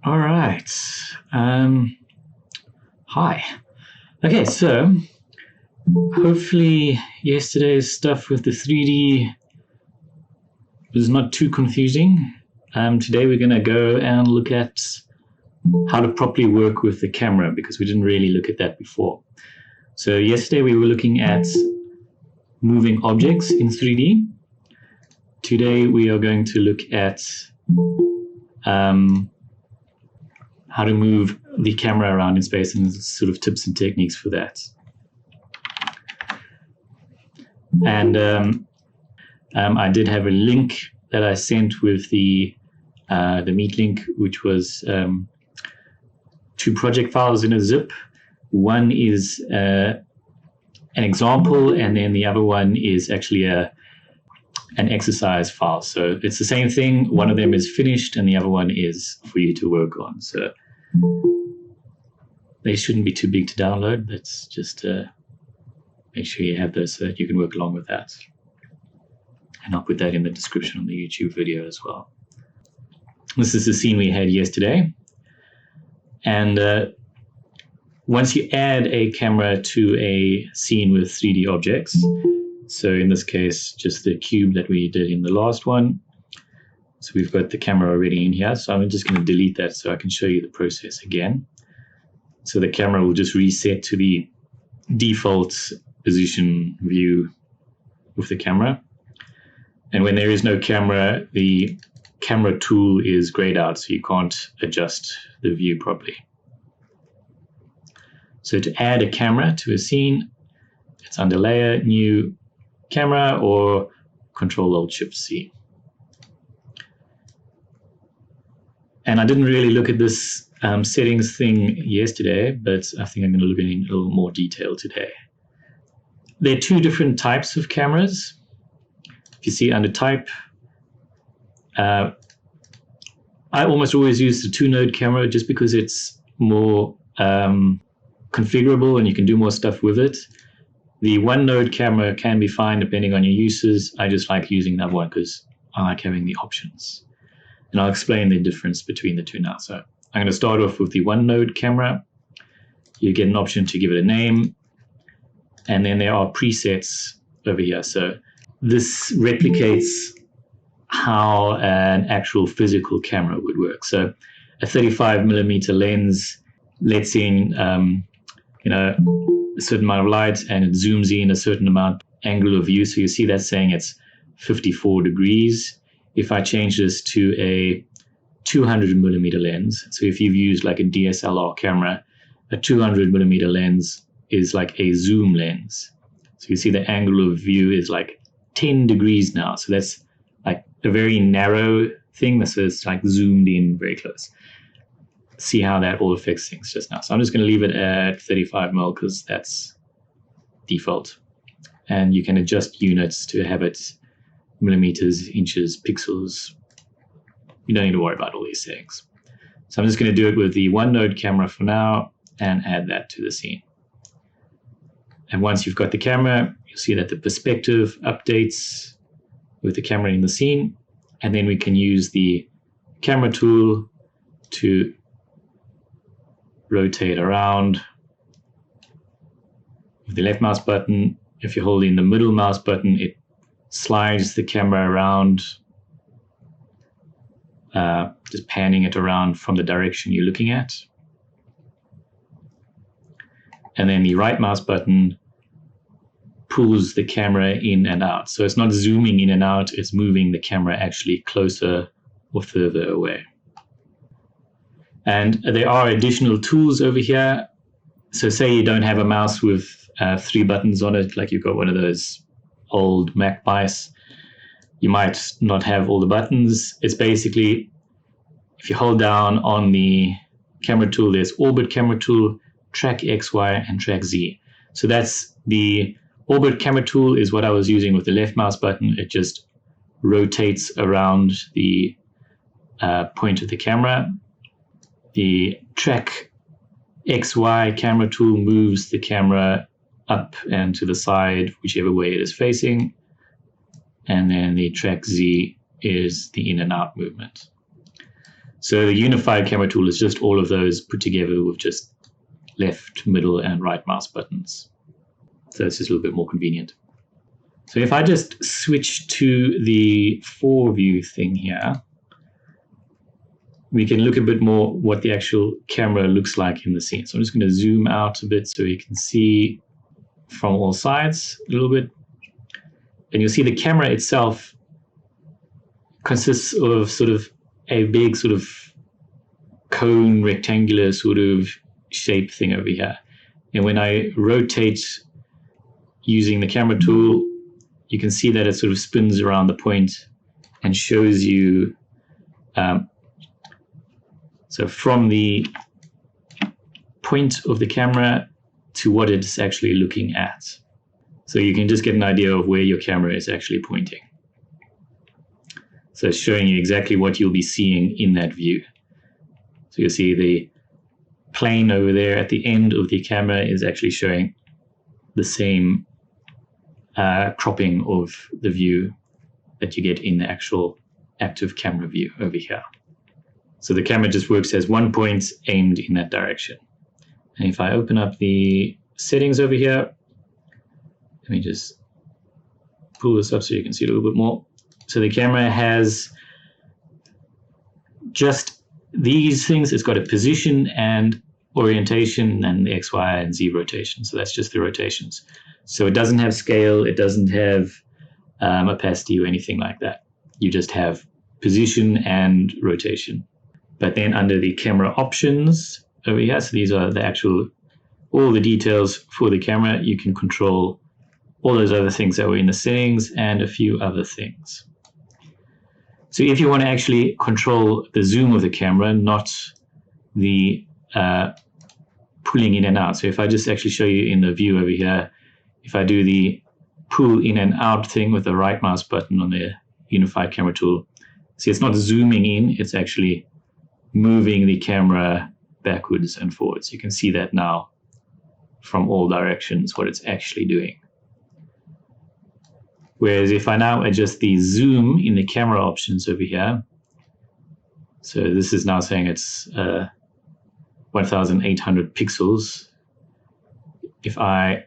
All right. Hi. Okay, so hopefully yesterday's stuff with the 3D was not too confusing. Today we're going to go and look at how to properly work with the camera, because we didn't really look at that before. So yesterday we were looking at moving objects in 3D. Today we are going to look at how to move the camera around in space and sort of tips and techniques for that. And I did have a link that I sent with the Meet link, which was 2 project files in a zip. One is an example, and then the other one is actually an exercise file. So it's the same thing. One of them is finished and the other one is for you to work on. So they shouldn't be too big to download. Let's just make sure you have those so that you can work along with that. And I'll put that in the description on the YouTube video as well. This is the scene we had yesterday. And once you add a camera to a scene with 3D objects, so in this case, just the cube that we did in the last one. So we've got the camera already in here. So I'm just going to delete that so I can show you the process again. So the camera will just reset to the default position view with the camera. And when there is no camera, the camera tool is grayed out, so you can't adjust the view properly. So to add a camera to a scene, it's under Layer, New, Camera, or Control-Alt-Shift-C. And I didn't really look at this settings thing yesterday, but I think I'm going to look at it in a little more detail today. There are 2 different types of cameras. If you see under Type, I almost always use the 2-node camera just because it's more configurable and you can do more stuff with it. The 1-node camera can be fine depending on your uses. I just like using that one because I like having the options. And I'll explain the difference between the 2 now. So I'm going to start off with the 1-node camera. You get an option to give it a name. And then there are presets over here. So this replicates how an actual physical camera would work. So a 35mm lens lets in a certain amount of light, and it zooms in a certain amount angle of view. So you see that saying it's 54 degrees. If I change this to a 200mm lens, so if you've used like a DSLR camera, a 200mm lens is like a zoom lens. So you see the angle of view is like 10 degrees now. So that's like a very narrow thing. So it's like zoomed in very close. See how that all affects things just now. So I'm just going to leave it at 35mm because that's default. And you can adjust units to have it millimeters, inches, pixels. You don't need to worry about all these things. So I'm just going to do it with the 1-node camera for now and add that to the scene. And once you've got the camera, you'll see that the perspective updates with the camera in the scene. And then we can use the camera tool to rotate around with the left mouse button. If you're holding the middle mouse button, it slides the camera around, just panning it around from the direction you're looking at. And then the right mouse button pulls the camera in and out. So it's not zooming in and out, it's moving the camera actually closer or further away. And there are additional tools over here. So say you don't have a mouse with 3 buttons on it, like you've got one of those old Mac mice. You might not have all the buttons. It's basically, if you hold down on the camera tool, there's Orbit Camera Tool, Track X, Y, and Track Z. So that's the Orbit Camera Tool is what I was using with the left mouse button. It just rotates around the point of the camera. The Track XY camera tool moves the camera up and to the side, whichever way it is facing. And then the Track Z is the in and out movement. So the unified camera tool is just all of those put together with just left, middle, and right mouse buttons. So it's just a little bit more convenient. So if I just switch to the 4-view thing here, we can look a bit more what the actual camera looks like in the scene. So I'm just going to zoom out a bit so you can see from all sides a little bit. And you'll see the camera itself consists of sort of a big sort of cone, rectangular sort of shape thing over here. And when I rotate using the camera tool, you can see that it sort of spins around the point and shows you, so from the point of the camera to what it's actually looking at. So you can just get an idea of where your camera is actually pointing. So it's showing you exactly what you'll be seeing in that view. So you'll see the plane over there at the end of the camera is actually showing the same cropping of the view that you get in the actual active camera view over here. So the camera just works as one point aimed in that direction. And if I open up the settings over here, let me just pull this up so you can see it a little bit more. So the camera has just these things. It's got a position and orientation and the X, Y, and Z rotation. So that's just the rotations. So it doesn't have scale. It doesn't have opacity or anything like that. You just have position and rotation. But then under the camera options over here, so these are the actual, all the details for the camera. You can control all those other things that were in the settings and a few other things. So if you want to actually control the zoom of the camera, not the pulling in and out. So if I just actually show you in the view over here, if I do the pull in and out thing with the right mouse button on the unified camera tool, see it's not zooming in, it's actually moving the camera backwards and forwards. You can see that now from all directions, what it's actually doing. Whereas if I now adjust the zoom in the camera options over here, so this is now saying it's 1800 pixels. If I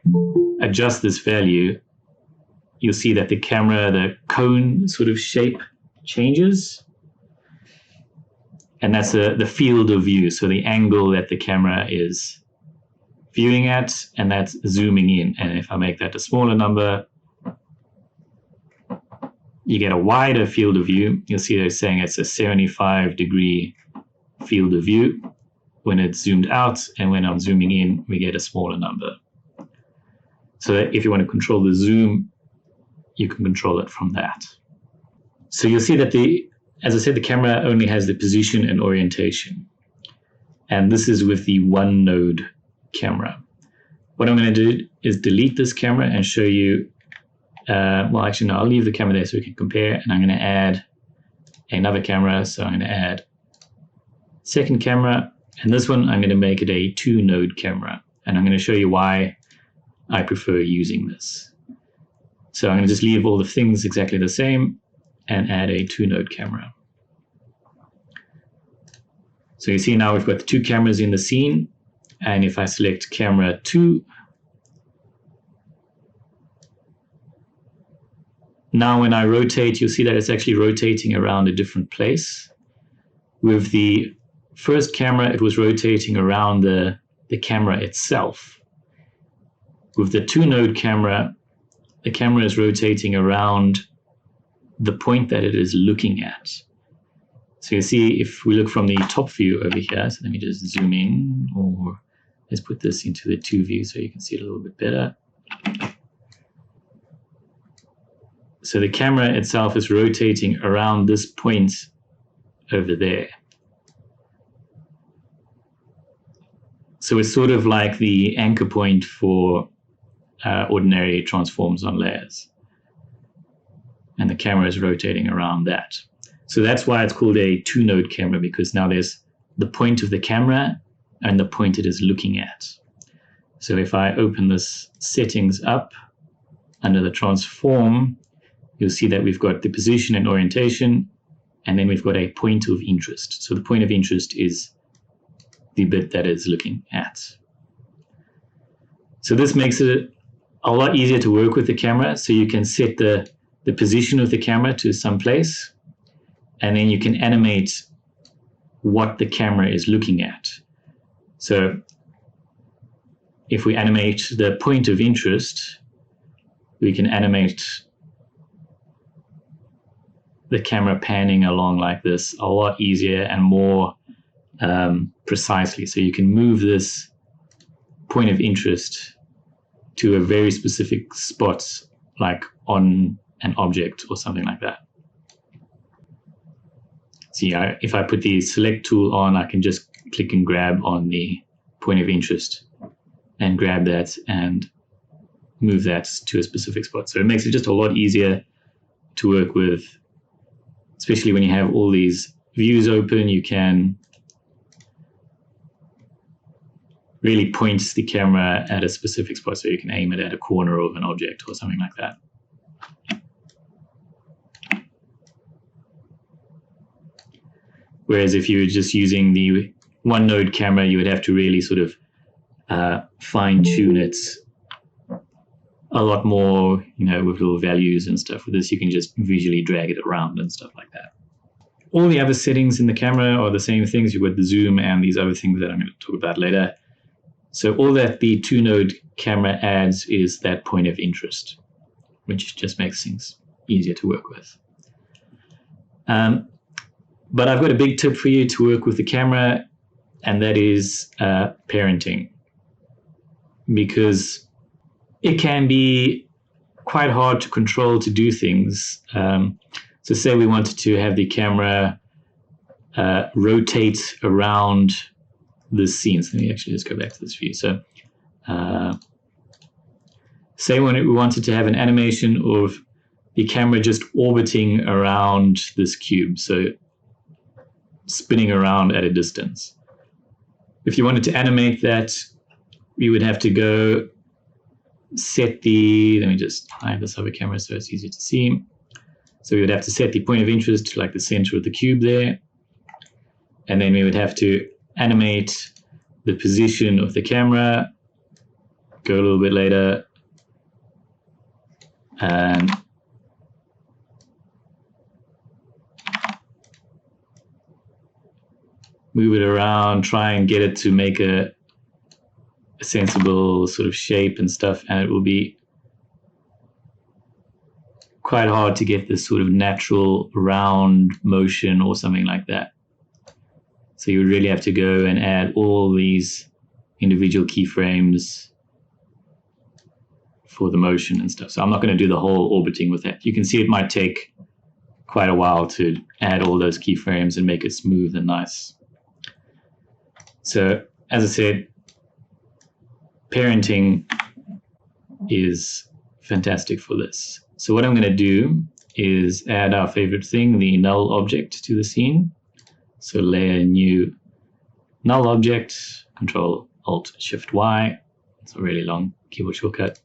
adjust this value, you'll see that the camera, the cone sort of shape changes. And that's the field of view, so the angle that the camera is viewing at, and that's zooming in. And if I make that a smaller number, you get a wider field of view. You'll see they're saying it's a 75-degree field of view when it's zoomed out, and when I'm zooming in, we get a smaller number. So that if you want to control the zoom, you can control it from that. So you'll see that as I said, the camera only has the position and orientation. And this is with the Onenote camera. What I'm going to do is delete this camera and show you, well, actually, no, I'll leave the camera there so we can compare. And I'm going to add another camera. So I'm going to add second camera. And this one, I'm going to make it a 2-node camera. And I'm going to show you why I prefer using this. So I'm going to just leave all the things exactly the same and add a 2-node camera. So you see now we've got the 2 cameras in the scene. And if I select camera 2, now when I rotate, you'll see that it's actually rotating around a different place. With the first camera, it was rotating around the camera itself. With the 2-node camera, the camera is rotating around the point that it is looking at. So you see, if we look from the top view over here, so let me just zoom in, or let's put this into the 2 view so you can see it a little bit better. So the camera itself is rotating around this point over there. So it's sort of like the anchor point for ordinary transforms on layers. And the camera is rotating around that. So that's why it's called a 2-node camera, because now there's the point of the camera and the point it is looking at. So if I open this settings up under the transform, you'll see that we've got the position and orientation, and then we've got a point of interest. So the point of interest is the bit that it's looking at. So this makes it a lot easier to work with the camera. So you can set the position of the camera to some place, and then you can animate what the camera is looking at. So if we animate the point of interest, we can animate the camera panning along like this a lot easier and more precisely. So you can move this point of interest to a very specific spot, like on an object or something like that. See, if I put the select tool on, I can just click and grab on the point of interest and grab that and move that to a specific spot. So it makes it just a lot easier to work with, especially when you have all these views open. You can really point the camera at a specific spot, so you can aim it at a corner of an object or something like that. Whereas if you were just using the Onenote camera, you would have to really sort of fine-tune it a lot more, with little values and stuff. With this, you can just visually drag it around and stuff like that. All the other settings in the camera are the same things. You've got the zoom and these other things that I'm going to talk about later. So all that the two-node camera adds is that point of interest, which just makes things easier to work with. But I've got a big tip for you to work with the camera, and that is parenting, because it can be quite hard to control to do things. So say we wanted to have the camera rotate around this scene. So let me actually just go back to this view. So say when we wanted to have an animation of the camera just orbiting around this cube, so spinning around at a distance. If you wanted to animate that, we would have to go set the, let me just hide this other camera so it's easier to see. So we would have to set the point of interest to like the center of the cube there. And then we would have to animate the position of the camera, go a little bit later, and move it around, try and get it to make a sensible sort of shape and stuff, and it will be quite hard to get this sort of natural round motion or something like that. So you would really have to go and add all these individual keyframes for the motion and stuff. So I'm not going to do the whole orbiting with that. You can see it might take quite a while to add all those keyframes and make it smooth and nice. So as I said, parenting is fantastic for this. So what I'm going to do is add our favorite thing, the null object, to the scene. So layer new null object, Control Alt Shift Y. It's a really long keyboard shortcut.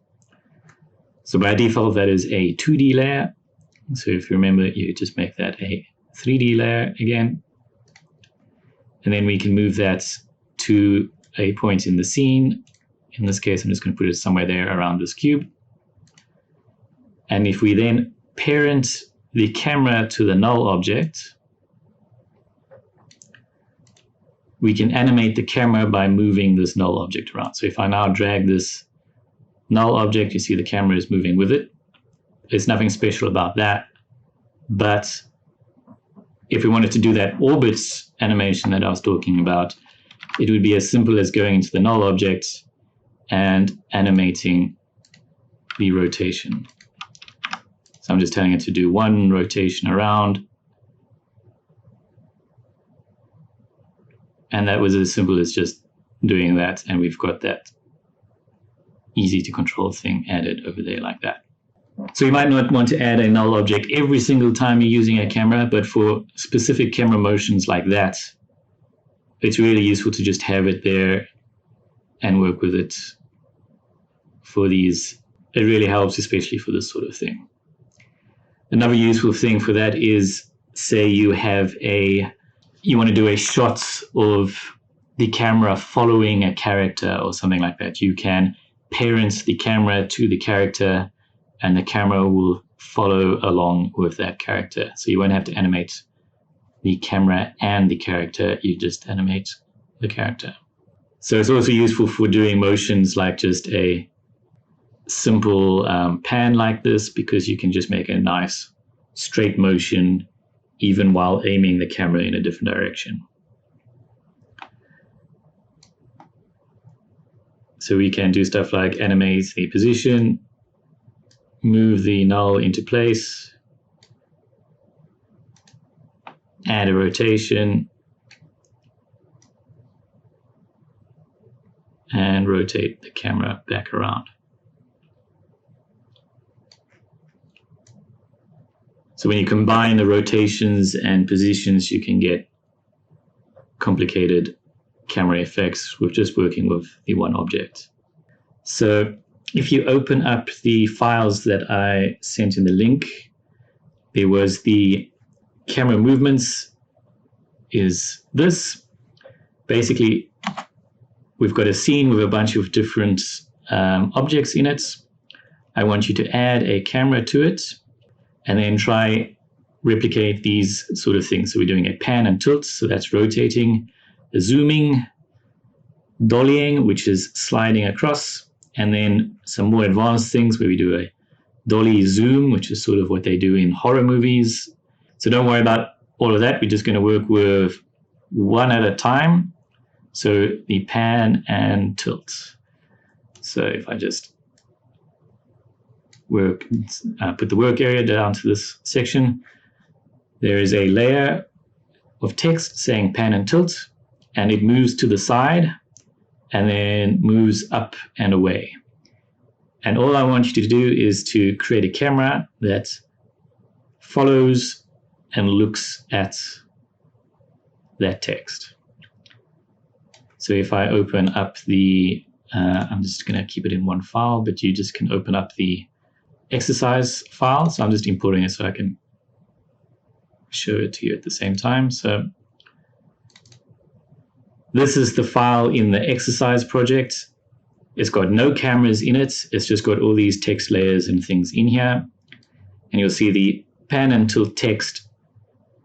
So by default, that is a 2D layer. So if you remember, you just make that a 3D layer again. And then we can move that to a point in the scene. In this case, I'm just going to put it somewhere there around this cube. And if we then parent the camera to the null object, we can animate the camera by moving this null object around. So if I now drag this null object, you see the camera is moving with it. There's nothing special about that. But if we wanted to do that orbit animation that I was talking about, it would be as simple as going into the null object and animating the rotation. So I'm just telling it to do one rotation around. And that was as simple as just doing that. And we've got that easy to control thing added over there like that. So you might not want to add a null object every single time you're using a camera, but for specific camera motions like that, it's really useful to just have it there and work with it for these. It really helps, especially for this sort of thing. Another useful thing for that is say you want to do a shot of the camera following a character or something like that, you can parent the camera to the character and the camera will follow along with that character. So you won't have to animate the camera and the character, you just animate the character. So it's also useful for doing motions like just a simple pan like this, because you can just make a nice straight motion even while aiming the camera in a different direction. So we can do stuff like animate the position, move the null into place, add a rotation, and rotate the camera back around. So when you combine the rotations and positions, you can get complicated camera effects with just working with the one object. So if you open up the files that I sent in the link, there was the camera movements is this. Basically, we've got a scene with a bunch of different objects in it. I want you to add a camera to it and then try replicate these sort of things. So we're doing a pan and tilt, so that's rotating, a zooming, dollying, which is sliding across, and then some more advanced things where we do a Dolly Zoom, which is sort of what they do in horror movies. So don't worry about all of that. We're just going to work with one at a time. So the pan and tilt. So if I just put the work area down to this section, there is a layer of text saying pan and tilt, and it moves to the side and then moves up and away. And all I want you to do is to create a camera that follows and looks at that text. So if I open up the, I'm just going to keep it in one file, but you just can open up the exercise file. So I'm just importing it so I can show it to you at the same time. So this is the file in the exercise project. It's got no cameras in it. It's just got all these text layers and things in here. And you'll see the pan and tilt text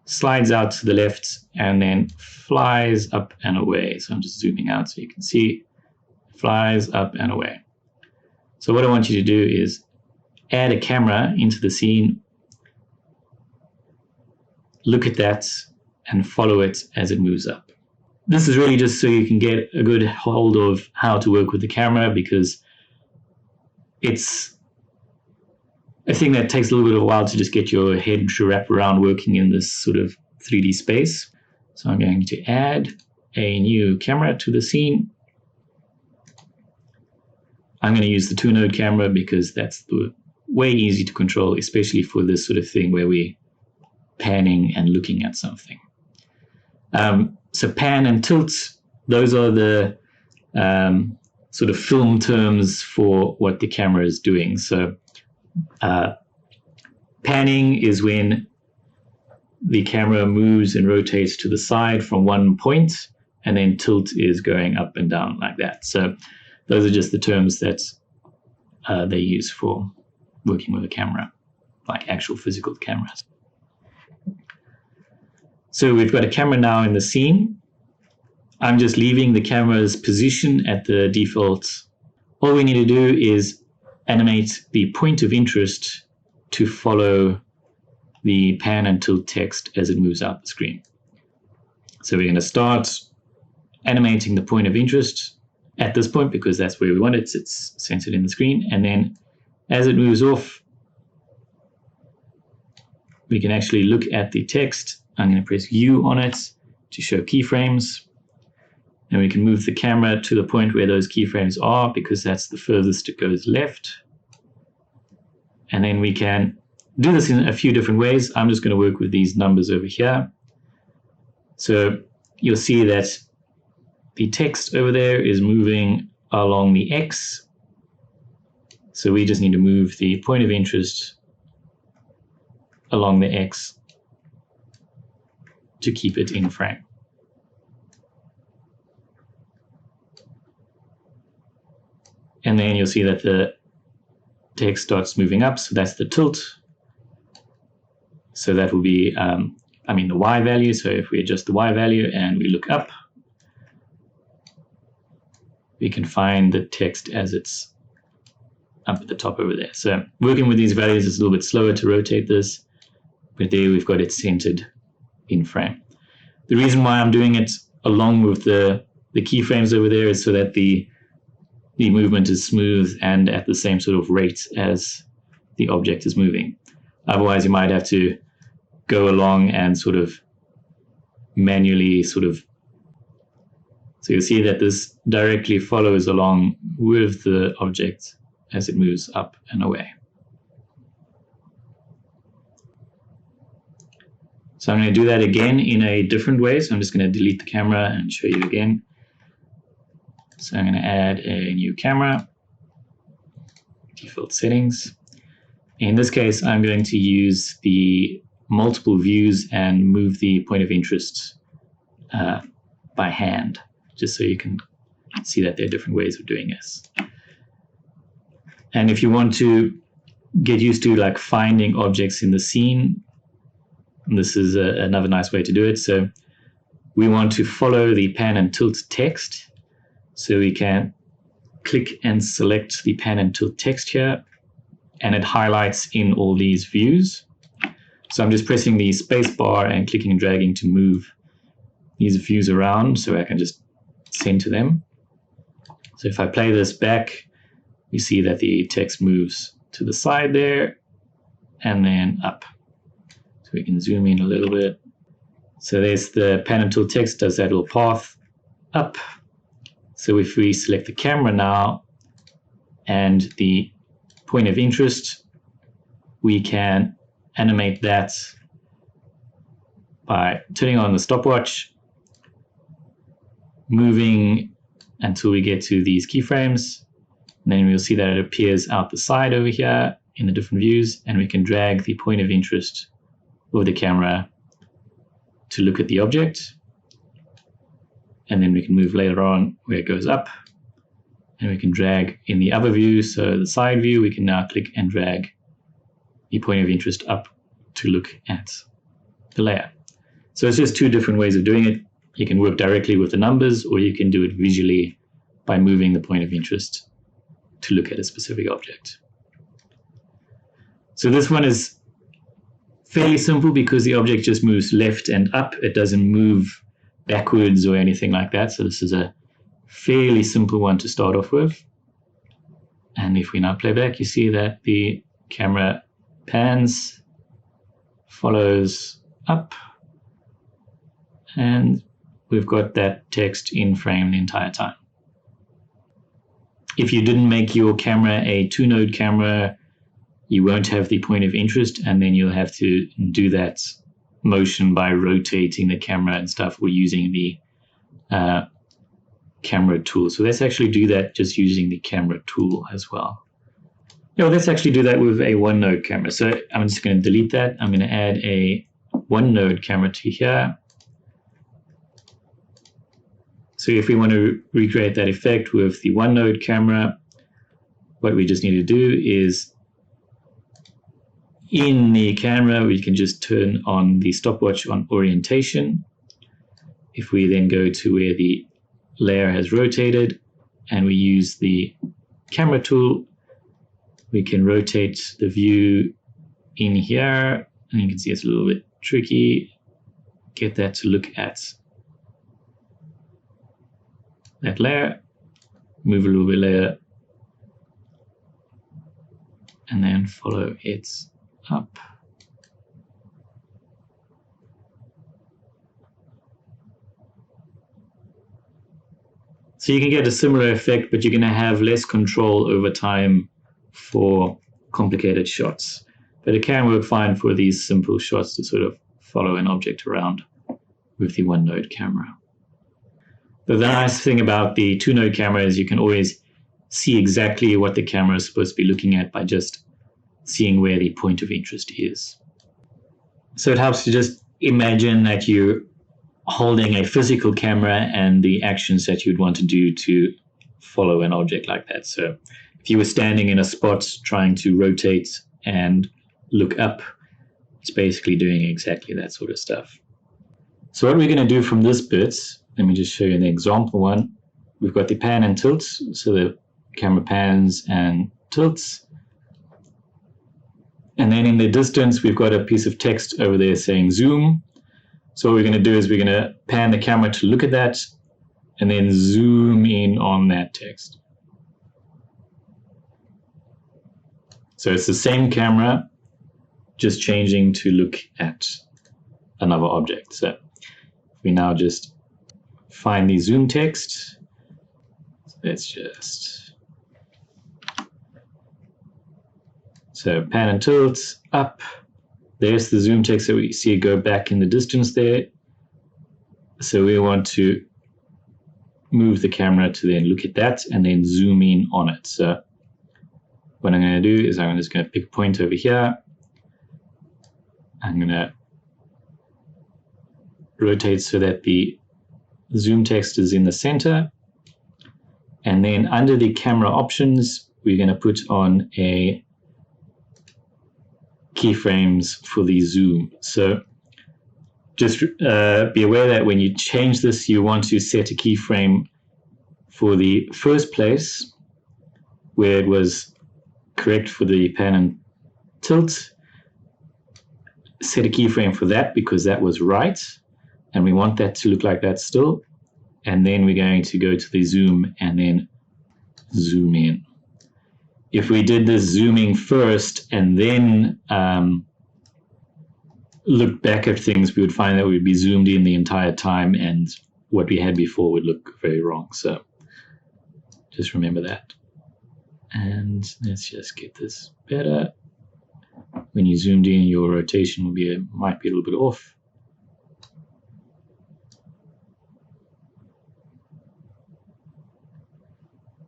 slides out to the left and then flies up and away. So I'm just zooming out so you can see, flies up and away. So what I want you to do is add a camera into the scene, look at that, and follow it as it moves up. This is really just so you can get a good hold of how to work with the camera, because it's a thing that takes a little bit of a while to just get your head to wrap around working in this sort of 3D space. So I'm going to add a new camera to the scene. I'm going to use the Onenote Camera because that's way easy to control, especially for this sort of thing where we're panning and looking at something. So pan and tilt, those are the sort of film terms for what the camera is doing. So panning is when the camera moves and rotates to the side from one point, and then tilt is going up and down like that. So those are just the terms that they use for working with a camera, like actual physical cameras. So we've got a camera now in the scene. I'm just leaving the camera's position at the default. All we need to do is animate the point of interest to follow the pan and tilt text as it moves out the screen. So we're going to start animating the point of interest at this point because that's where we want it. It's centered in the screen. And then as it moves off, we can actually look at the text. I'm going to press U on it to show keyframes. And we can move the camera to the point where those keyframes are because that's the furthest it goes left. And then we can do this in a few different ways. I'm just going to work with these numbers over here. So you'll see that the text over there is moving along the X. So we just need to move the point of interest along the X to keep it in frame. And then you'll see that the text starts moving up, so that's the tilt. So that will be, the Y value. So if we adjust the Y value and we look up, we can find the text as it's up at the top over there. So working with these values is a little bit slower to rotate this, but there we've got it centered in frame. The reason why I'm doing it along with the keyframes over there is so that the movement is smooth and at the same sort of rate as the object is moving. Otherwise, you might have to go along and sort of manually so you'll see that this directly follows along with the object as it moves up and away. So I'm going to do that again in a different way. So I'm just going to delete the camera and show you again. So I'm going to add a new camera, default settings. In this case, I'm going to use the multiple views and move the point of interest by hand, just so you can see that there are different ways of doing this. And if you want to get used to like finding objects in the scene, this is another nice way to do it. So we want to follow the pan and tilt text. So we can click and select the pan and tilt text here, and it highlights in all these views. So I'm just pressing the space bar and clicking and dragging to move these views around so I can just center them. So if I play this back, you see that the text moves to the side there and then up. So we can zoom in a little bit. So there's the pan and tilt text, does that little path up. So if we select the camera now and the point of interest, we can animate that by turning on the stopwatch, moving until we get to these keyframes. And then we'll see that it appears out the side over here in the different views, and we can drag the point of interest of the camera to look at the object. And then we can move later on where it goes up, and we can drag in the other view. So the side view, we can now click and drag the point of interest up to look at the layer. So it's just two different ways of doing it. You can work directly with the numbers, or you can do it visually by moving the point of interest to look at a specific object. So this one is fairly simple because the object just moves left and up. It doesn't move backwards or anything like that. So this is a fairly simple one to start off with. And if we now play back, you see that the camera pans, follows up, and we've got that text in frame the entire time. If you didn't make your camera a two-node camera, you won't have the point of interest, and then you'll have to do that motion by rotating the camera and stuff, or using the camera tool. So let's actually do that just using the camera tool as well. Let's actually do that with a one-node camera. So I'm just going to delete that. I'm going to add a one-node camera to here. So if we want to recreate that effect with the one-node camera, what we just need to do is in the camera, we can just turn on the stopwatch on orientation. If we then go to where the layer has rotated and we use the camera tool, we can rotate the view in here. And you can see it's a little bit tricky. Get that to look at that layer, move a little bit later, and then follow it up. So you can get a similar effect, but you're going to have less control over time for complicated shots. But it can work fine for these simple shots to sort of follow an object around with the one-node camera. But the nice thing about the two-node camera is you can always see exactly what the camera is supposed to be looking at by just seeing where the point of interest is. So it helps to just imagine that you're holding a physical camera and the actions that you'd want to do to follow an object like that. So if you were standing in a spot trying to rotate and look up, it's basically doing exactly that sort of stuff. So what we're going to do from this bit, let me just show you the example one. We've got the pan and tilt, so the camera pans and tilts. And then in the distance, we've got a piece of text over there saying zoom. So what we're going to do is we're going to pan the camera to look at that and then zoom in on that text. So it's the same camera, just changing to look at another object. So we now just find the zoom text. Let's just, so pan and tilt up. There's the zoom text that we see go back in the distance there. So we want to move the camera to then look at that and then zoom in on it. So what I'm going to do is I'm just going to pick a point over here. I'm going to rotate so that the zoom text is in the center. And then under the camera options, we're going to put on a keyframes for the zoom. So just be aware that when you change this, you want to set a keyframe for the first place where it was correct for the pan and tilt. Set a keyframe for that because that was right, and we want that to look like that still. And then we're going to go to the zoom and then zoom in. If we did this zooming first and then look back at things, we would find that we'd be zoomed in the entire time and what we had before would look very wrong. So just remember that. And let's just get this better. When you zoomed in, your rotation will might be a little bit off.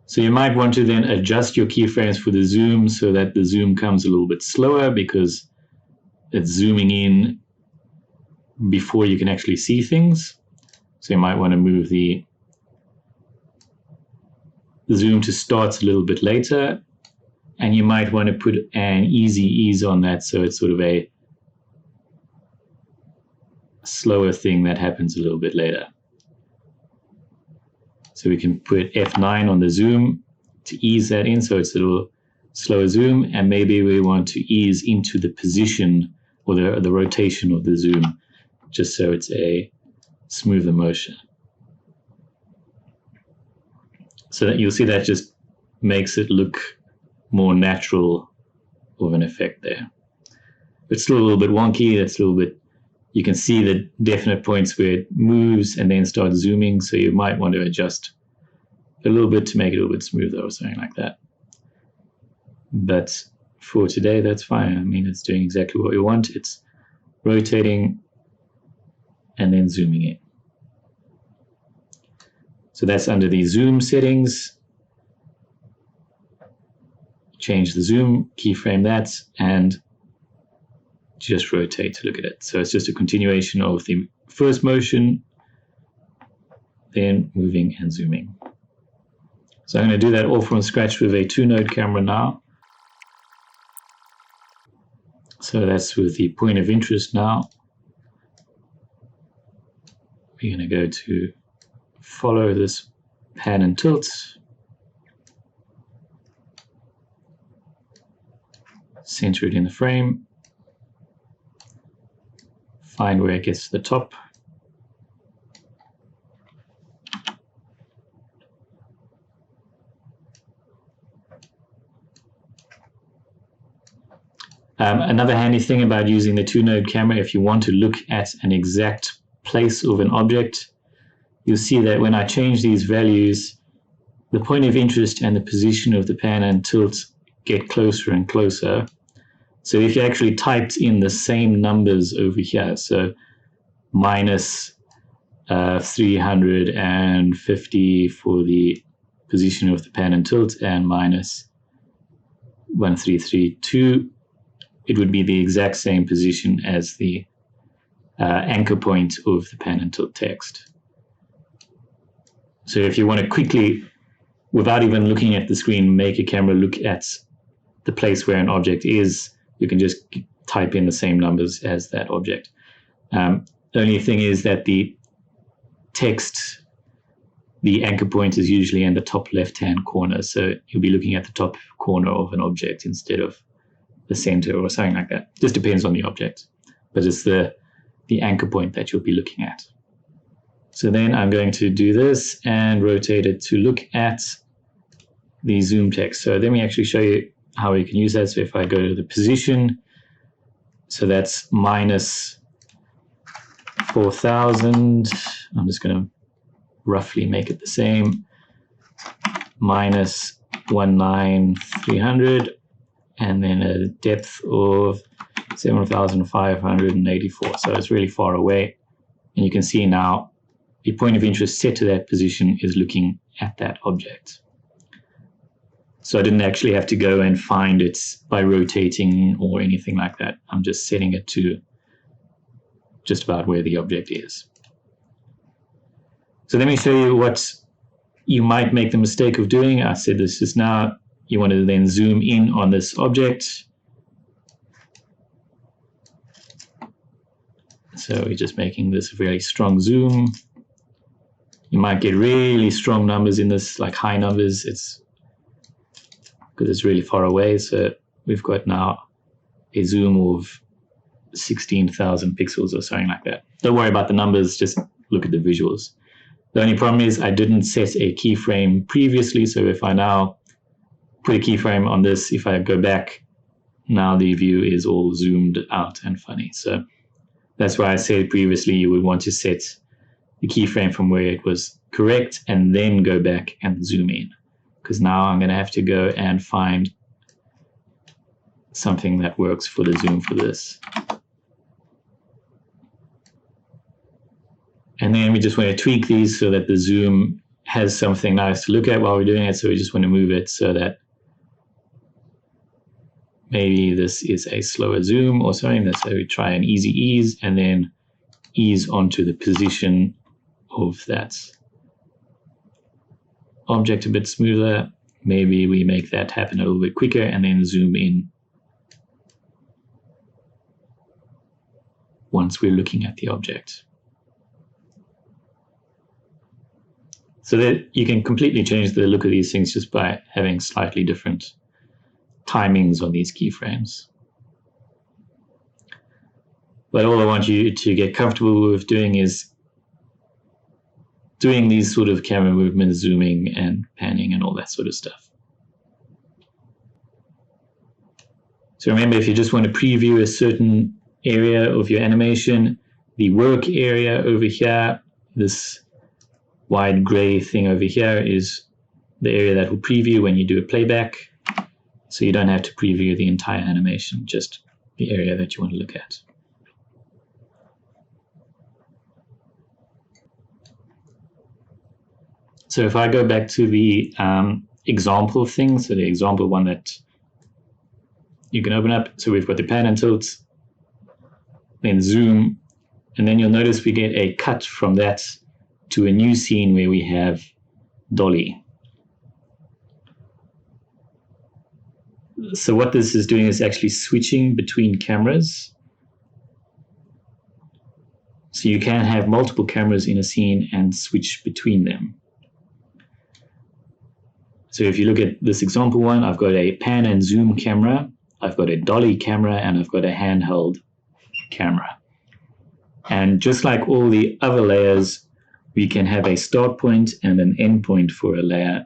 So you might want to then adjust your keyframes for the zoom so that the zoom comes a little bit slower because it's zooming in before you can actually see things. So you might want to move the zoom to start a little bit later, and you might want to put an easy ease on that so it's sort of a slower thing that happens a little bit later. So we can put F9 on the zoom to ease that in so it's a little slower zoom, and maybe we want to ease into the position or the rotation of the zoom just so it's a smoother motion. So that you'll see that just makes it look more natural of an effect there. It's still a little bit wonky. It's a little bit, you can see the definite points where it moves and then starts zooming. So you might want to adjust a little bit to make it a little bit smoother or something like that. But for today, that's fine. I mean, it's doing exactly what we want. It's rotating and then zooming in. So that's under the zoom settings. Change the zoom, keyframe that, and just rotate to look at it. So it's just a continuation of the first motion, then moving and zooming. So I'm going to do that all from scratch with a 2-node camera now. So that's with the point of interest now. We're going to go to follow this pan and tilt. Center it in the frame. Find where it gets to the top. Another handy thing about using the 2-node camera, if you want to look at an exact place of an object, you'll see that when I change these values, the point of interest and the position of the pan and tilt get closer and closer. So if you actually typed in the same numbers over here, so minus 350 for the position of the pan and tilt and minus 1332, it would be the exact same position as the anchor point of the pan and tilt text. So if you want to quickly, without even looking at the screen, make a camera look at the place where an object is, you can just type in the same numbers as that object. The only thing is that the text, the anchor point is usually in the top left-hand corner, so you'll be looking at the top corner of an object instead of the center or something like that. Just depends on the object, but it's the anchor point that you'll be looking at. So then I'm going to do this and rotate it to look at the zoom text. So let me actually show you how we can use that. So if I go to the position, so that's minus 4,000. I'm just going to roughly make it the same. Minus 19,300, and then a depth of 7,584. So it's really far away. And you can see now the point of interest set to that position is looking at that object. So I didn't actually have to go and find it by rotating or anything like that. I'm just setting it to just about where the object is. So let me show you what you might make the mistake of doing. I said this just now. You want to then zoom in on this object. So we're just making this a very strong zoom. You might get really strong numbers in this, like high numbers. It's because it's really far away. So we've got now a zoom of 16,000 pixels or something like that. Don't worry about the numbers, just look at the visuals. The only problem is I didn't set a keyframe previously, so if I now put a keyframe on this, if I go back, now the view is all zoomed out and funny. So that's why I said previously you would want to set the keyframe from where it was correct and then go back and zoom in. Because now I'm going to have to go and find something that works for the zoom for this. And then we just want to tweak these so that the zoom has something nice to look at while we're doing it. So we just want to move it so that maybe this is a slower zoom or something. So we try an easy ease and then ease onto the position of that object a bit smoother. Maybe we make that happen a little bit quicker and then zoom in once we're looking at the object. So that you can completely change the look of these things just by having slightly different timings on these keyframes. But all I want you to get comfortable with doing is doing these sort of camera movements, zooming and panning and all that sort of stuff. So remember, if you just want to preview a certain area of your animation, the work area over here, this wide gray thing over here is the area that will preview when you do a playback. So you don't have to preview the entire animation, just the area that you want to look at. So if I go back to the example thing, so the example one that you can open up. So we've got the pan and tilt, then zoom, and then you'll notice we get a cut from that to a new scene where we have Dolly. So what this is doing is actually switching between cameras. So you can have multiple cameras in a scene and switch between them. So if you look at this example one, I've got a pan and zoom camera, I've got a Dolly camera, and I've got a handheld camera. And just like all the other layers, we can have a start point and an end point for a layer.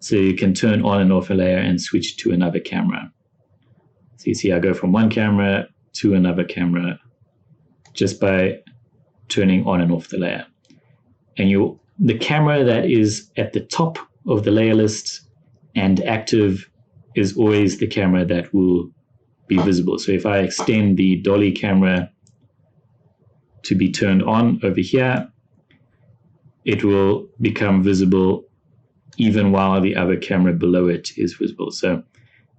So you can turn on and off a layer and switch to another camera. So you see I go from one camera to another camera just by turning on and off the layer. And the camera that is at the top of the layer list and active is always the camera that will be visible. So if I extend the Dolly camera to be turned on over here, it will become visible even while the other camera below it is visible. So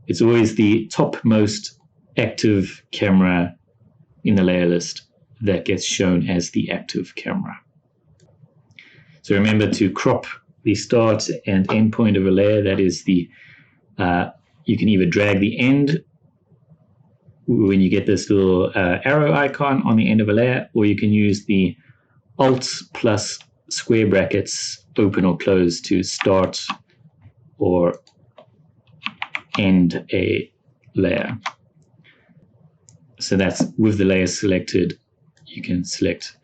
it's always the topmost active camera in the layer list that gets shown as the active camera. So remember to crop the start and end point of a layer. That is the, you can either drag the end when you get this little arrow icon on the end of a layer, or you can use the Alt plus square brackets, open or close, to start or end a layer. So that's with the layer selected, you can select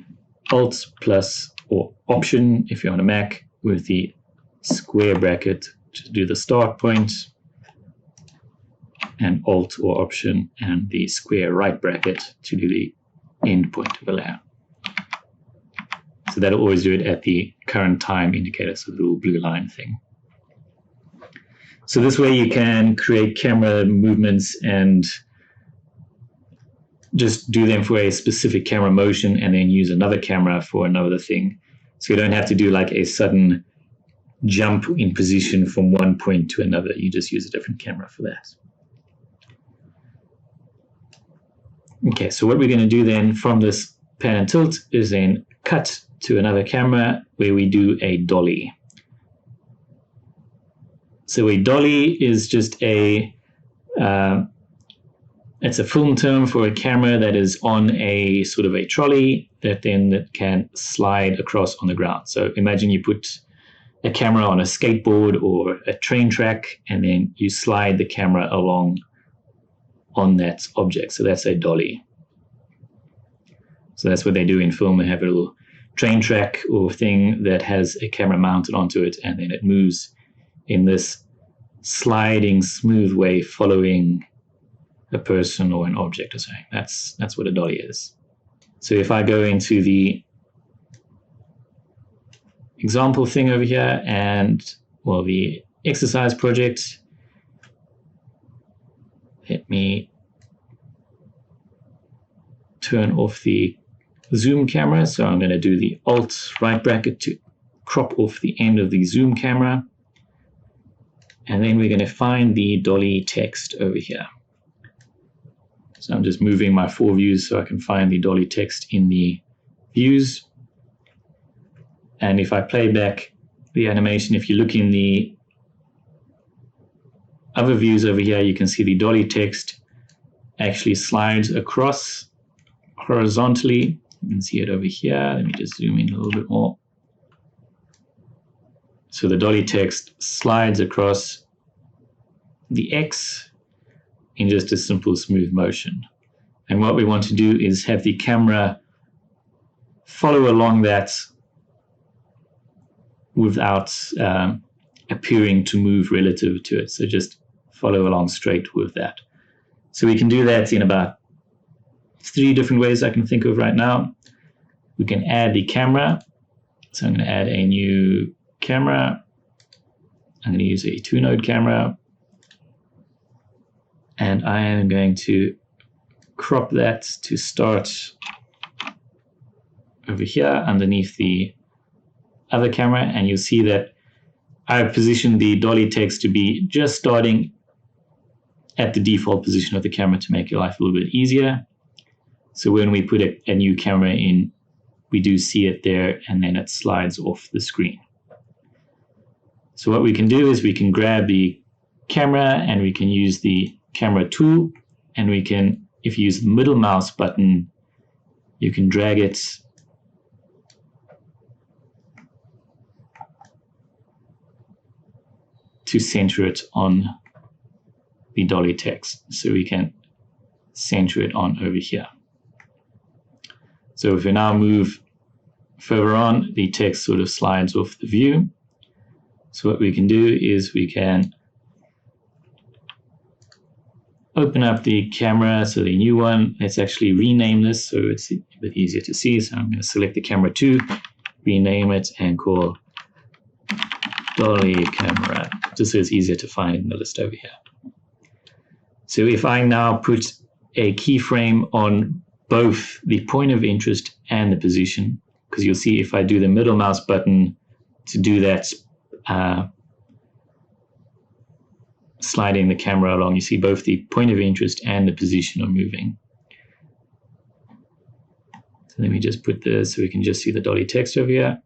Alt plus or Option if you're on a Mac with the square bracket to do the start point, and Alt or Option and the square right bracket to do the end point of a layer. So that'll always do it at the current time indicator, so the little blue line thing. So this way you can create camera movements and just do them for a specific camera motion and then use another camera for another thing. So you don't have to do like a sudden jump in position from one point to another. You just use a different camera for that. Okay, so what we're going to do then from this pan and tilt is then cut to another camera where we do a dolly. So a dolly is just a it's a film term for a camera that is on a sort of a trolley that can slide across on the ground. So imagine you put a camera on a skateboard or a train track, and then you slide the camera along on that object. So that's a dolly. So that's what they do in film. They have a little train track or thing that has a camera mounted onto it, and then it moves in this sliding smooth way following a person or an object or something. That's what a dolly is. So if I go into the example thing over here and, well, the exercise project, let me turn off the zoom camera. So I'm going to do the Alt right bracket to crop off the end of the zoom camera. And then we're going to find the dolly text over here. So I'm just moving my 4 views so I can find the dolly text in the views. And if I play back the animation, if you look in the other views over here, you can see the dolly text actually slides across horizontally. You can see it over here. Let me just zoom in a little bit more. So the dolly text slides across the X in just a simple smooth motion. And what we want to do is have the camera follow along that without appearing to move relative to it. So just follow along straight with that. So we can do that in about 3 different ways I can think of right now. We can add the camera. So I'm going to add a new camera. I'm going to use a 2-node camera. And I am going to crop that to start over here underneath the other camera. And you'll see that I've positioned the dolly text to be just starting at the default position of the camera to make your life a little bit easier. So when we put a new camera in, we do see it there, and then it slides off the screen. So what we can do is we can grab the camera and we can use the camera tool, and we can, if you use the middle mouse button, you can drag it to center it on the dolly text. So we can center it on over here. So if we now move further on, the text sort of slides off the view. So what we can do is we can open up the camera, so the new one. Let's actually rename this so it's a bit easier to see. So I'm going to select the camera 2, rename it, and call Dolly Camera, just so it's easier to find in the list over here. So if I now put a keyframe on both the point of interest and the position, because you'll see if I do the middle mouse button to do that sliding the camera along, you see both the point of interest and the position are moving. So let me just put this so we can just see the Dolly text over here.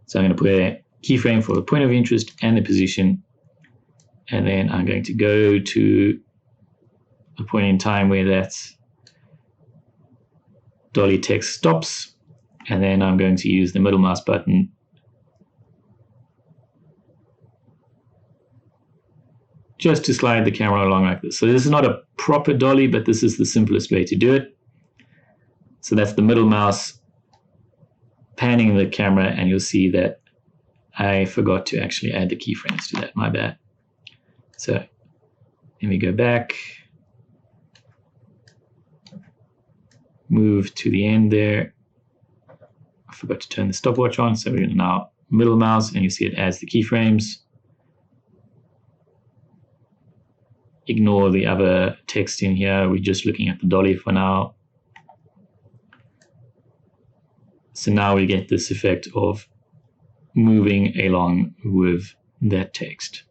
So I'm going to put a keyframe for the point of interest and the position. And then I'm going to go to a point in time where that Dolly text stops. And then I'm going to use the middle mouse button just to slide the camera along like this. So this is not a proper dolly, but this is the simplest way to do it. So that's the middle mouse panning the camera, and you'll see that I forgot to actually add the keyframes to that. My bad. So let me go back, move to the end there. I forgot to turn the stopwatch on, so we're going to now middle mouse, and you see it adds the keyframes. Ignore the other text in here. We're just looking at the dolly for now. So now we get this effect of moving along with that text.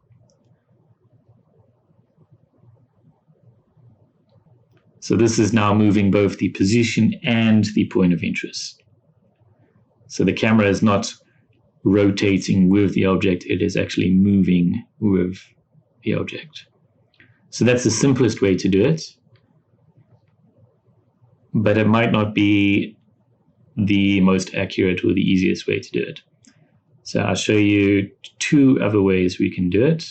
So this is now moving both the position and the point of interest. So the camera is not rotating with the object, it is actually moving with the object. So that's the simplest way to do it, but it might not be the most accurate or the easiest way to do it. So I'll show you two other ways we can do it.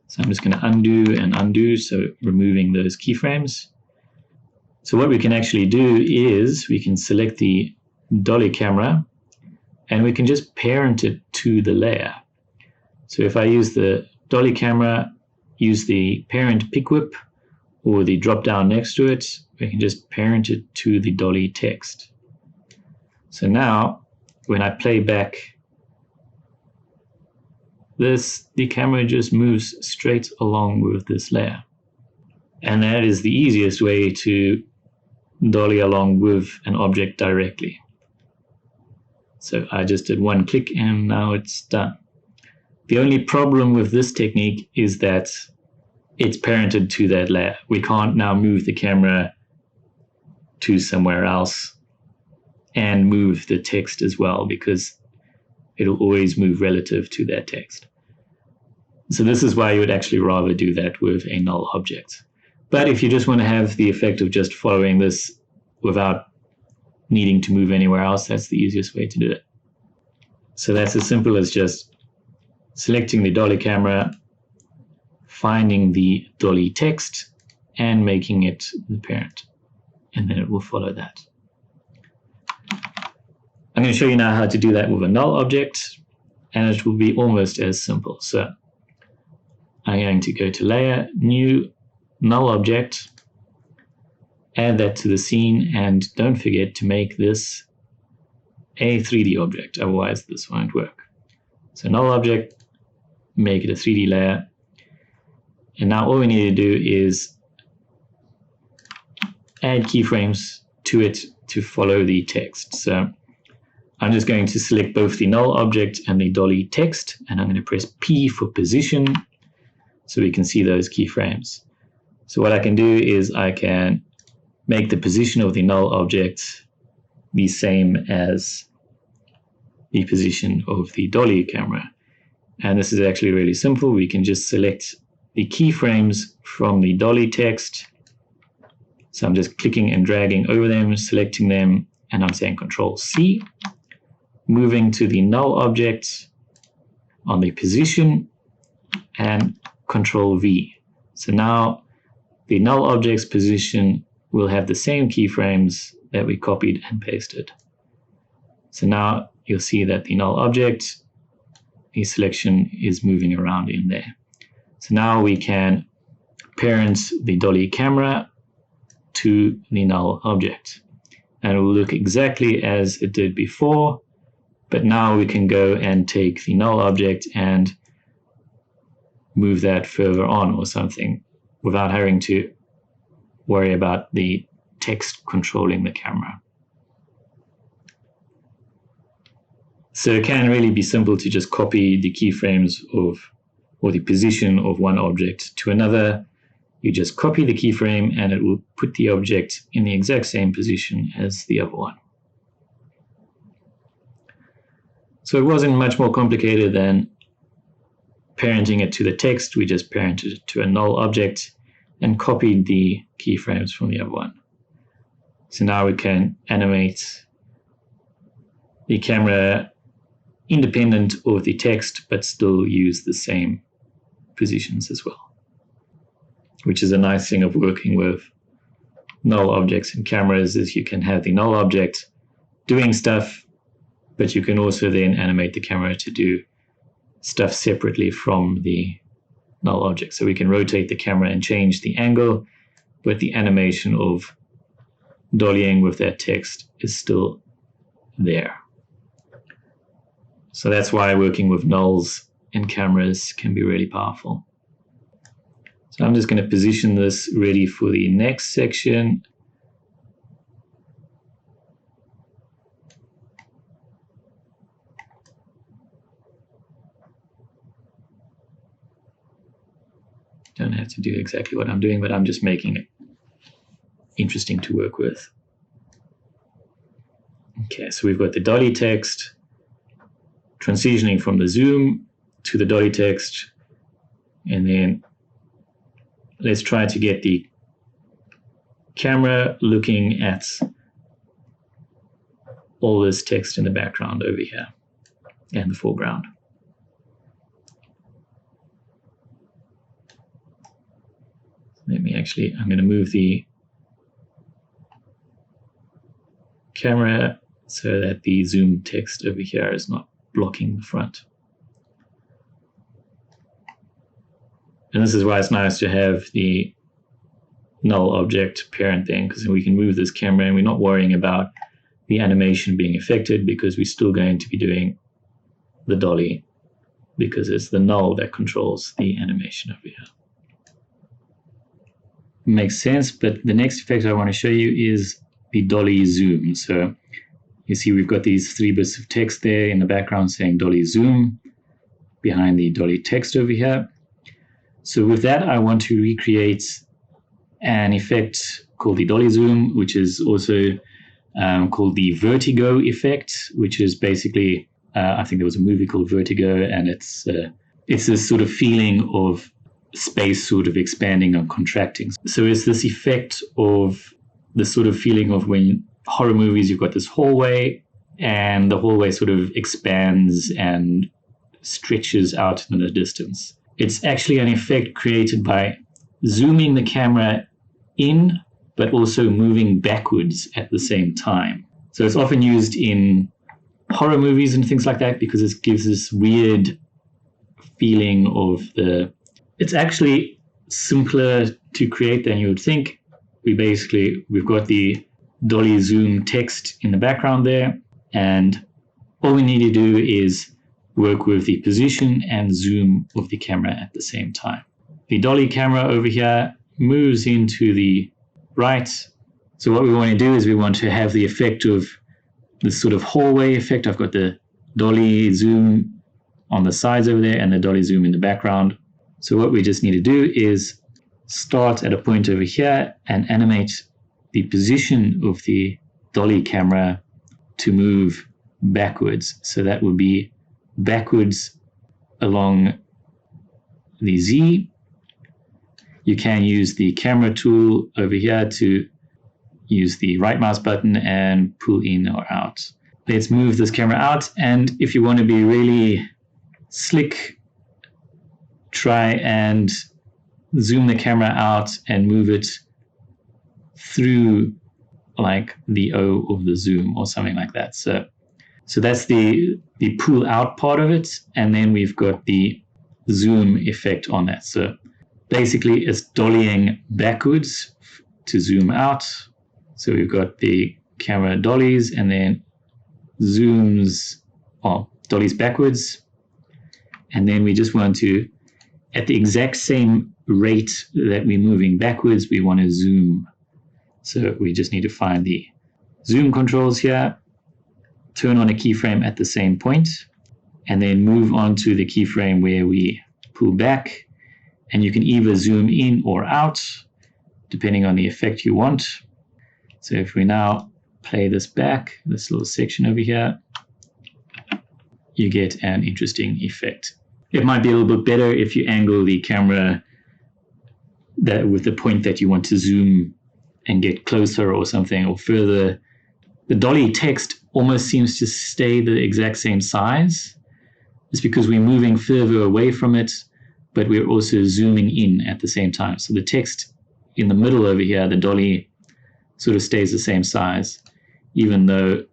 So I'm just going to undo and undo, so removing those keyframes. So what we can actually do is we can select the Dolly camera and we can just parent it to the layer. So if I use the Dolly camera, use the parent pick whip or the drop down next to it, we can just parent it to the Dolly text. So now when I play back this, the camera just moves straight along with this layer. And that is the easiest way to dolly along with an object directly. So I just did one click and now it's done. The only problem with this technique is that it's parented to that layer. We can't now move the camera to somewhere else and move the text as well, because it'll always move relative to that text. So this is why you would actually rather do that with a null object. But if you just want to have the effect of just following this without needing to move anywhere else, that's the easiest way to do it. So that's as simple as just selecting the Dolly camera, finding the Dolly text, and making it the parent. And then it will follow that. I'm going to show you now how to do that with a null object, and it will be almost as simple. So I'm going to go to Layer, New, Null Object, add that to the scene, and don't forget to make this a 3D object, otherwise this won't work. So Null Object, make it a 3D layer, and now all we need to do is add keyframes to it to follow the text. So I'm just going to select both the null object and the Dolly text, and I'm going to press P for position so we can see those keyframes. So what I can do is I can make the position of the null object the same as the position of the Dolly camera. And this is actually really simple. We can just select the keyframes from the Dolly text. So I'm just clicking and dragging over them, selecting them, and I'm saying Control-C, moving to the null object on the position, and Control-V. So now the null object's position will have the same keyframes that we copied and pasted. So now you'll see that the null object, the selection is moving around in there. So now we can parent the Dolly camera to the null object. And it will look exactly as it did before, but now we can go and take the null object and move that further on or something without having to worry about the text controlling the camera. So it can really be simple to just copy the keyframes of, or the position of one object to another You just copy the keyframe and it will put the object in the exact same position as the other one. So it wasn't much more complicated than parenting it to the text. We just parented it to a null object and copied the keyframes from the other one. So now we can animate the camera independent of the text, but still use the same positions as well, which is a nice thing of working with null objects and cameras, is you can have the null object doing stuff, but you can also then animate the camera to do stuff separately from the null object. So we can rotate the camera and change the angle, but the animation of dollying with that text is still there. So that's why working with nulls in cameras can be really powerful. So I'm just going to position this ready for the next section. Don't have to do exactly what I'm doing, but I'm just making it interesting to work with. Okay, so we've got the dolly text transitioning from the zoom to the dolly text, and then let's try to get the camera looking at all this text in the background over here and the foreground. I'm going to move the camera so that the zoom text over here is not blocking the front. And this is why it's nice to have the null object parent thing, because we can move this camera and we're not worrying about the animation being affected, because we're still going to be doing the dolly, because it's the null that controls the animation over here. Makes sense, but the next effect I want to show you is the Dolly Zoom. So you see we've got these 3 bits of text there in the background saying Dolly Zoom behind the Dolly text over here. So with that, I want to recreate an effect called the Dolly Zoom, which is also called the Vertigo effect, which is basically, I think there was a movie called Vertigo, and it's this sort of feeling of space sort of expanding and contracting. So it's this effect of the sort of feeling of when horror movies, you've got this hallway and the hallway sort of expands and stretches out in the distance. It's actually an effect created by zooming the camera in, but also moving backwards at the same time. So it's often used in horror movies and things like that because it gives this weird feeling of it's actually simpler to create than you would think. We've got the Dolly Zoom text in the background there, and all we need to do is work with the position and zoom of the camera at the same time. The Dolly camera over here moves into the right. So what we want to do is we want to have the effect of this sort of hallway effect. I've got the Dolly Zoom on the sides over there and the Dolly Zoom in the background. So what we just need to do is start at a point over here and animate the position of the Dolly camera to move backwards. So that would be backwards along the Z. You can use the camera tool over here to use the right mouse button and pull in or out. Let's move this camera out, and if you want to be really slick, try and zoom the camera out and move it through like the O of the zoom or something like that. So that's the pull out part of it, and then we've got the zoom effect on that. So basically it's dollying backwards to zoom out. So we've got the camera dollies and then zooms, or dollies backwards, and then we just want to, at the exact same rate that we're moving backwards, we want to zoom. So we just need to find the zoom controls here, turn on a keyframe at the same point, and then move on to the keyframe where we pull back, And you can either zoom in or out, depending on the effect you want. So if we now play this back, this little section over here, you get an interesting effect. It might be a little bit better if you angle the camera with the point that you want to zoom and get closer or something, or further. The Dolly text almost seems to stay the exact same size. It's because we're moving further away from it, but we're also zooming in at the same time. So the text in the middle over here, the Dolly, sort of stays the same size, even though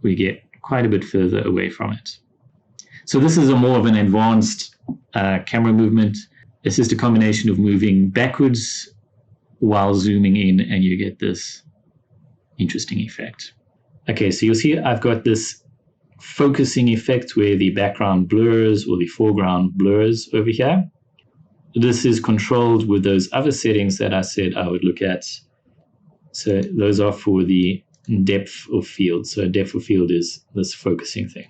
we get quite a bit further away from it. So this is a more of an advanced camera movement. It's just a combination of moving backwards while zooming in, and you get this interesting effect. Okay, so you'll see I've got this focusing effect where the background blurs or the foreground blurs over here. This is controlled with those other settings that I said I would look at. So those are for the depth of field. So depth of field is this focusing thing.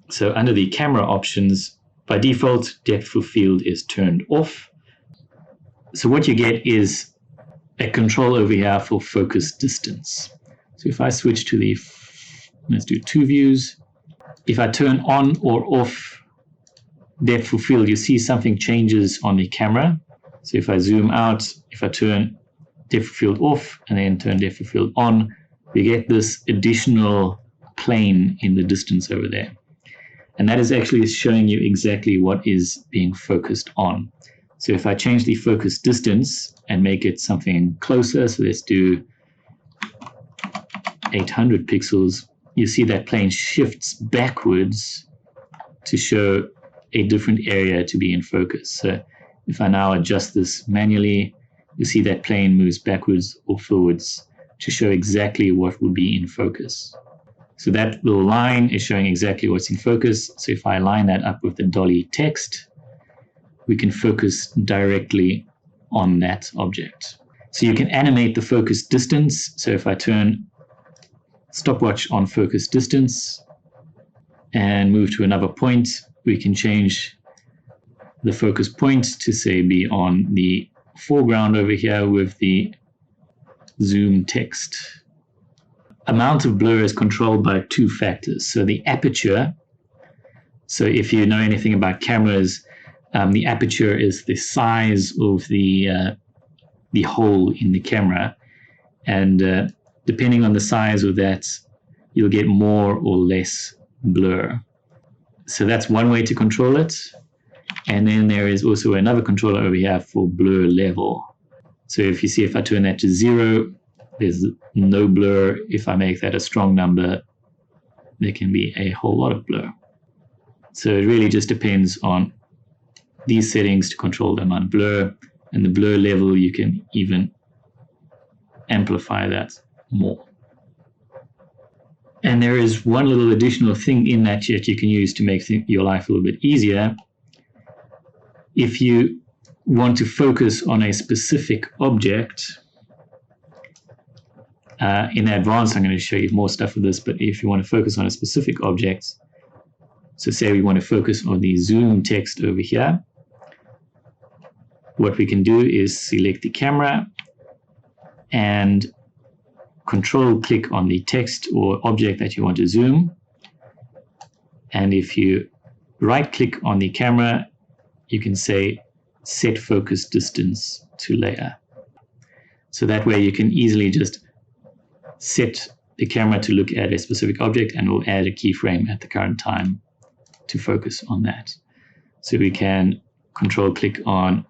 So under the camera options, by default, depth of field is turned off. So what you get is a control over here for focus distance. So if I switch to the, let's do 2 views. If I turn on or off depth of field, you see something changes on the camera. So if I zoom out, if I turn depth of field off and then turn depth of field on, we get this additional plane in the distance over there. And that is actually showing you exactly what is being focused on. So if I change the focus distance and make it something closer, so let's do 800 pixels, you see that plane shifts backwards to show a different area to be in focus. So if I now adjust this manually, you see that plane moves backwards or forwards to show exactly what will be in focus. So that little line is showing exactly what's in focus. So if I line that up with the Dolly text, we can focus directly on that object. So you can animate the focus distance. So if I turn stopwatch on focus distance and move to another point, we can change the focus point to say be on the foreground over here with the zoom text. Amount of blur is controlled by 2 factors. So the aperture, so if you know anything about cameras, the aperture is the size of the hole in the camera, and depending on the size of that, you'll get more or less blur. So that's one way to control it. And then there is also another controller over here for blur level. So if you see, if I turn that to 0, there's no blur. If I make that a strong number, there can be a whole lot of blur. So it really just depends on these settings to control the amount of blur, and the blur level, you can even amplify that more. And there is one little additional thing in that you can use to make your life a little bit easier. If you want to focus on a specific object, in advance, I'm going to show you more stuff with this, but if you want to focus on a specific object, so say we want to focus on the zoom text over here, what we can do is select the camera and control click on the text or object that you want to zoom. And if you right click on the camera, you can say set focus distance to layer. So that way you can easily just set the camera to look at a specific object, and we'll add a keyframe at the current time to focus on that. So we can control click on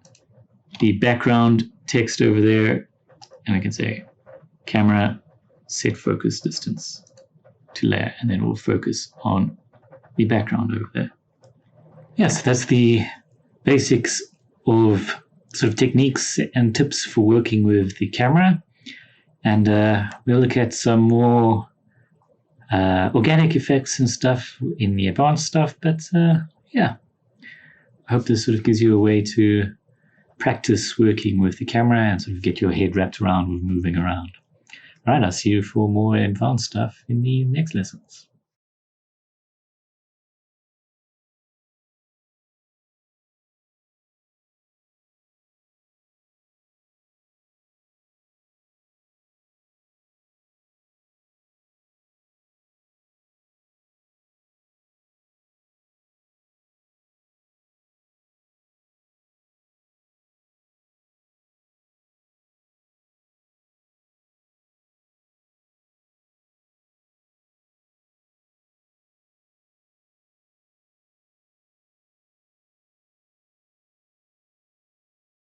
the background text over there, and we can say camera set focus distance to layer, and then we'll focus on the background over there. Yes, that's the basics of sort of techniques and tips for working with the camera. And we'll look at some more organic effects and stuff in the advanced stuff. But yeah, I hope this sort of gives you a way to practice working with the camera and sort of get your head wrapped around with moving around. All right, I'll see you for more advanced stuff in the next lessons.